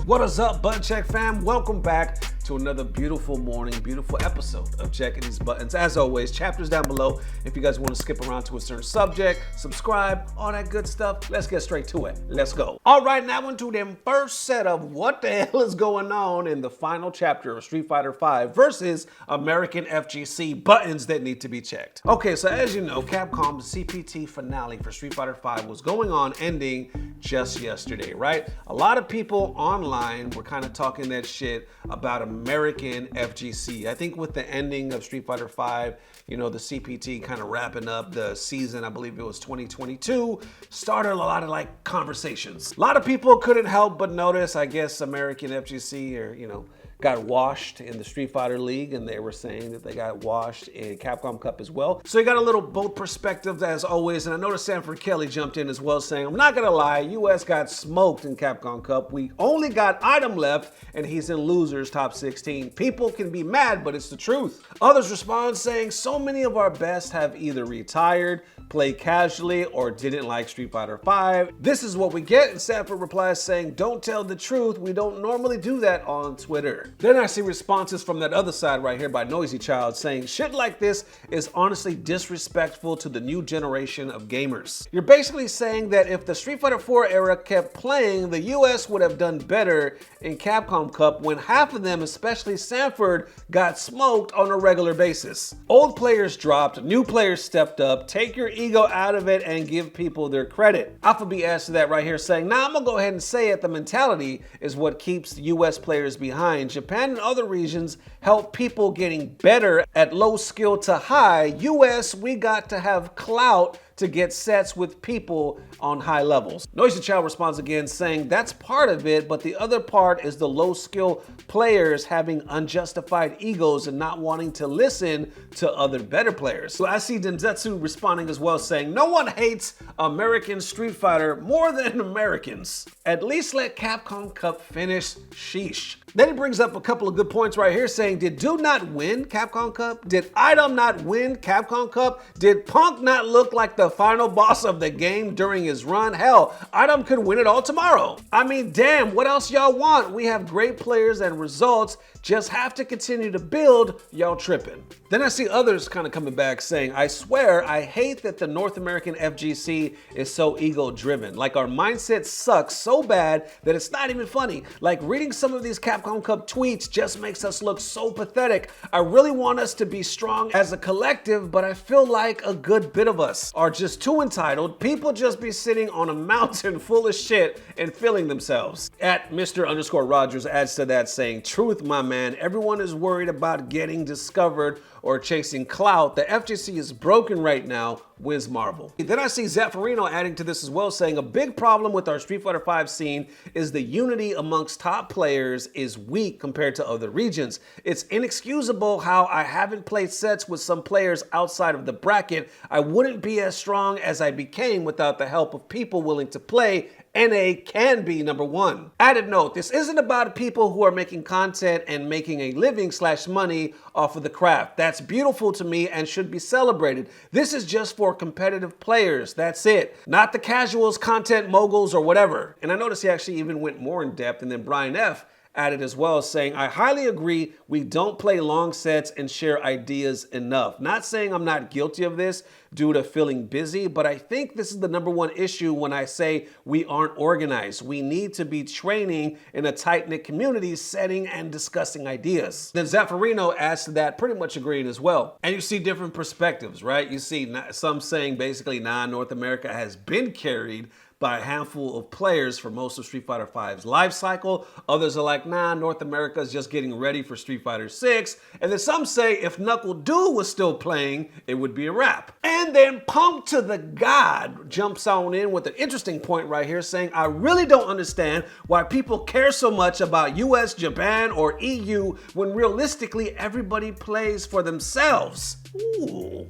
What is up, Button Check fam? Welcome back to another beautiful morning, beautiful episode of Checking These Buttons. As always, chapters down below if you guys want to skip around to a certain subject, subscribe, all that good stuff. Let's get straight to it. Let's go. All right, now into them first set of what the hell is going on in the final chapter of Street Fighter V versus American FGC buttons that need to be checked. Okay, so as you know, Capcom's CPT finale for Street Fighter V was going on, ending just yesterday, right? A lot of people online were kind of talking that shit about American FGC. I think with the ending of Street Fighter V, you know, the CPT kind of wrapping up the season, I believe it was 2022, started a lot of like conversations. A lot of people couldn't help but notice, I guess, American FGC got washed in the Street Fighter League, and they were saying that they got washed in Capcom Cup as well. So you got a little both perspectives as always, and I noticed Sanford Kelly jumped in as well saying, I'm not gonna lie, US got smoked in Capcom Cup. We only got Item left, and he's in losers top 16. People can be mad, but it's the truth. Others respond saying, so many of our best have either retired, played casually, or didn't like Street Fighter V. This is what we get, and Sanford replies saying, don't tell the truth, we don't normally do that on Twitter. Then I see responses from that other side right here by Noisy Child saying shit like this is honestly disrespectful to the new generation of gamers. You're basically saying that if the Street Fighter 4 era kept playing, the US would have done better in Capcom Cup when half of them, especially Sanford, got smoked on a regular basis. Old players dropped, new players stepped up, take your ego out of it and give people their credit. Alpha B adds to that right here saying, nah, I'm gonna go ahead and say it, the mentality is what keeps the US players behind. Japan and other regions help people getting better at low skill to high. US, we got to have clout to get sets with people on high levels. Noisy Child responds again saying that's part of it, but the other part is the low skill players having unjustified egos and not wanting to listen to other better players. So I see Denzetsu responding as well saying no one hates American Street Fighter more than Americans. At least let Capcom Cup finish, sheesh. Then he brings up a couple of good points right here saying, did Dude not win Capcom Cup? Did Item not win Capcom Cup? Did Punk not look like the final boss of the game during his run? Hell, Item could win it all tomorrow. I mean, damn, what else y'all want? We have great players and results, just have to continue to build, y'all tripping. Then I see others kind of coming back saying, I swear, I hate that the North American FGC is so ego driven. Like our mindset sucks so bad that it's not even funny. Like reading some of these Capcom Cup tweets just makes us look so pathetic. I really want us to be strong as a collective, but I feel like a good bit of us are just too entitled. People just be sitting on a mountain full of shit and feeling themselves. At Mr._Rogers adds to that saying, truth, my man, everyone is worried about getting discovered or chasing clout. The FGC is broken right now. Wiz Marvel. Then I see Zaferino adding to this as well saying a big problem with our Street Fighter V scene is the unity amongst top players is weak compared to other regions. It's inexcusable how I haven't played sets with some players outside of the bracket. I wouldn't be as strong as I became without the help of people willing to play. NA can be number one. Added note, this isn't about people who are making content and making a living / money off of the craft. That's beautiful to me and should be celebrated. This is just for competitive players. That's it. Not the casuals, content moguls, or whatever. And I noticed he actually even went more in depth, and then Brian F added as well saying, I highly agree, we don't play long sets and share ideas enough. Not saying I'm not guilty of this due to feeling busy, but I think this is the number one issue when I say we aren't organized. We need to be training in a tight-knit community setting and discussing ideas. Then Zaferino adds to that, pretty much agreed as well. And you see different perspectives, right? You see some saying basically, nah, North America has been carried by a handful of players for most of Street Fighter V's life cycle. Others are like, nah, North America is just getting ready for Street Fighter 6. And then some say if Knuckle Dude was still playing, it would be a wrap. And then PunkdaGod jumps on in with an interesting point right here saying, I really don't understand why people care so much about US, Japan, or EU when realistically everybody plays for themselves. Ooh.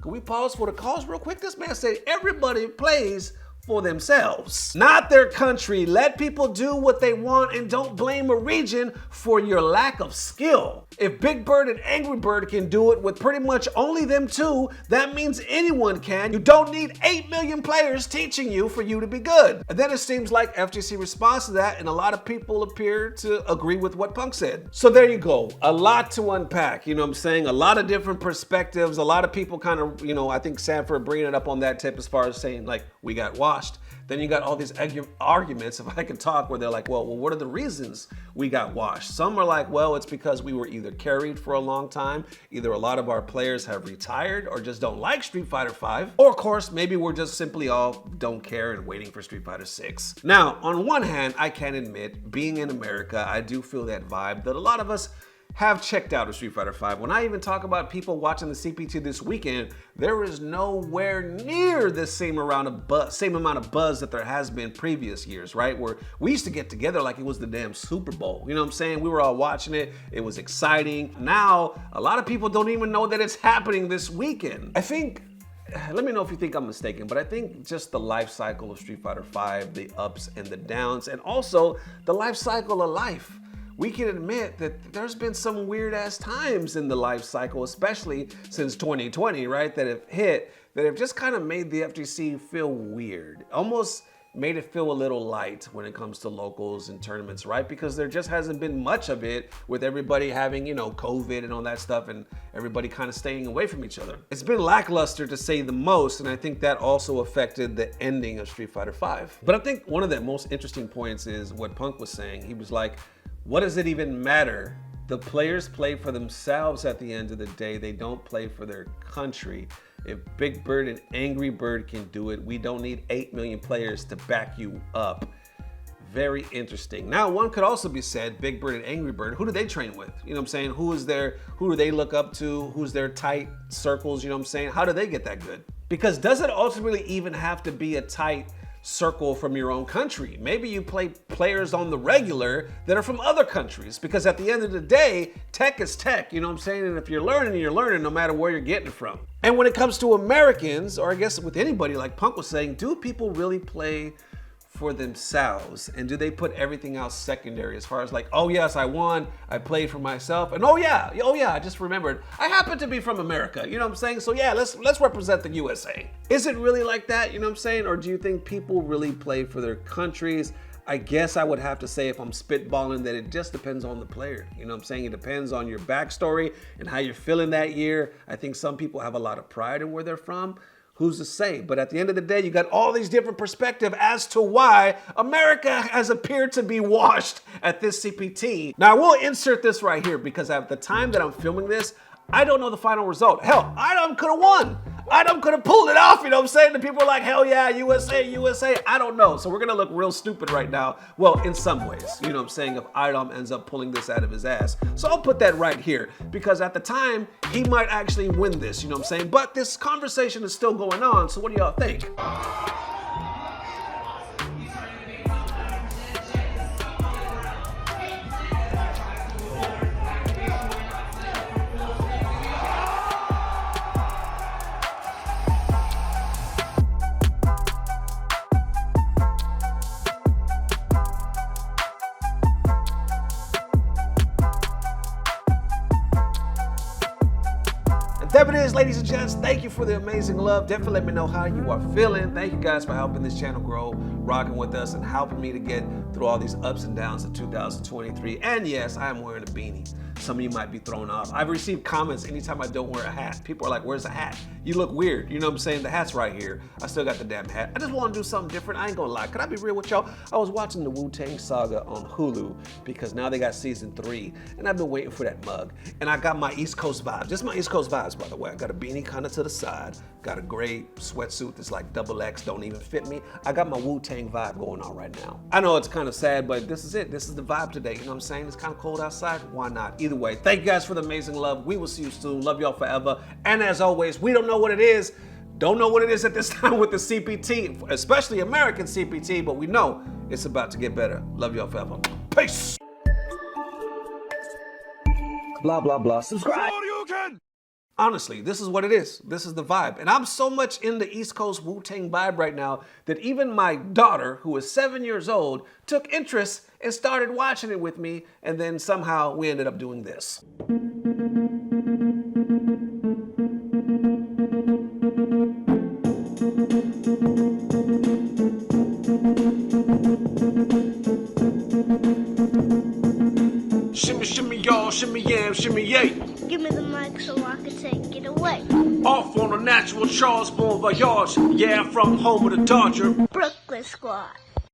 Can we pause for the cause real quick? This man said everybody plays for themselves, not their country. Let people do what they want and don't blame a region for your lack of skill. If Big Bird and Angry Bird can do it with pretty much only them two, that means anyone can. You don't need 8 million players teaching you for you to be good. And then it seems like FGC responds to that, and a lot of people appear to agree with what Punk said. So there you go. A lot to unpack, you know what I'm saying? A lot of different perspectives. A lot of people kind of, you know, I think Sanford bringing it up on that tip as far as saying like, we got washed. Then you got all these arguments, if I can talk, where they're like, well, what are the reasons we got washed? Some are like, well, it's because we were either carried for a long time, either a lot of our players have retired or just don't like Street Fighter V, or of course, maybe we're just simply all don't care and waiting for Street Fighter VI. Now, on one hand, I can admit, being in America, I do feel that vibe that a lot of us have checked out of Street Fighter V. When I even talk about people watching the CPT this weekend, there is nowhere near the same amount of buzz that there has been previous years, right? Where we used to get together like it was the damn Super Bowl. You know what I'm saying? We were all watching it. It was exciting. Now, a lot of people don't even know that it's happening this weekend. I think, let me know if you think I'm mistaken, but I think just the life cycle of Street Fighter V, the ups and the downs, and also the life cycle of life. We can admit that there's been some weird ass times in the life cycle, especially since 2020, right? That have just kind of made the FGC feel weird. Almost made it feel a little light when it comes to locals and tournaments, right? Because there just hasn't been much of it with everybody having, you know, COVID and all that stuff and everybody kind of staying away from each other. It's been lackluster to say the most, and I think that also affected the ending of Street Fighter V. But I think one of the most interesting points is what Punk was saying. He was like, what does it even matter? The players play for themselves at the end of the day. They don't play for their country. If Big Bird and Angry Bird can do it, we don't need 8 million players to back you up. Very interesting. Now, one could also be said, Big Bird and Angry Bird, who do they train with? You know what I'm saying? Who do they look up to? Who's their tight circles? You know what I'm saying? How do they get that good? Because does it ultimately even have to be a tight circle from your own country? Maybe you play players on the regular that are from other countries, because at the end of the day, tech is tech, you know what I'm saying? And if you're learning no matter where you're getting it from. And when it comes to Americans, or I guess with anybody, like Punk was saying, do people really play for themselves? And do they put everything else secondary as far as like, oh yes, I won, I played for myself, and oh yeah, I just remembered, I happen to be from America, you know what I'm saying? So yeah, let's represent the USA. Is it really like that, you know what I'm saying? Or do you think people really play for their countries? I guess I would have to say, if I'm spitballing, that it just depends on the player. You know what I'm saying? It depends on your backstory and how you're feeling that year. I think some people have a lot of pride in where they're from. Who's to say? But at the end of the day, you got all these different perspectives as to why America has appeared to be washed at this CPT. Now, I will insert this right here because at the time that I'm filming this, I don't know the final result. Hell, IDOM could have won. IDOM could have pulled it off, you know what I'm saying? The people are like, hell yeah, USA, USA. I don't know. So we're going to look real stupid right now. Well, in some ways, you know what I'm saying, if IDOM ends up pulling this out of his ass. So I'll put that right here because at the time, he might actually win this, you know what I'm saying? But this conversation is still going on. So what do y'all think? There it is, ladies and gents. Thank you for the amazing love. Definitely let me know how you are feeling. Thank you guys for helping this channel grow, rocking with us, and helping me to get through all these ups and downs of 2023. And yes, I am wearing a beanie. Some of you might be thrown off. I've received comments anytime I don't wear a hat. People are like, where's the hat? You look weird. You know what I'm saying? The hat's right here. I still got the damn hat. I just want to do something different. I ain't gonna lie. Could I be real with y'all? I was watching the Wu-Tang Saga on Hulu because now they got season 3, and I've been waiting for that mug. And I got my East Coast vibes. Just my East Coast vibes, by the way. I got a beanie kind of to the side. Got a gray sweatsuit that's like XXL, don't even fit me. I got my Wu-Tang vibe going on right now. I know it's kind of sad, but this is it. This is the vibe today. You know what I'm saying? It's kind of cold outside. Why not? Either way, thank you guys for the amazing love. We will see you soon. Love y'all forever. And as always, we don't know what it is. Don't know what it is at this time with the CPT, especially American CPT, but we know it's about to get better. Love y'all forever. Peace. Blah, blah, blah. Subscribe. Honestly, this is what it is. This is the vibe. And I'm so much in the East Coast Wu-Tang vibe right now that even my daughter, who is 7 years old, took interest and started watching it with me, and then somehow we ended up doing this. Shimmy, shimmy, y'all, shimmy, yam, shimmy, yay. Give me the mic so I can take it away. Off on a natural Charles Bon Voyage. Yeah, from home of the Dodger. Brooklyn Squad.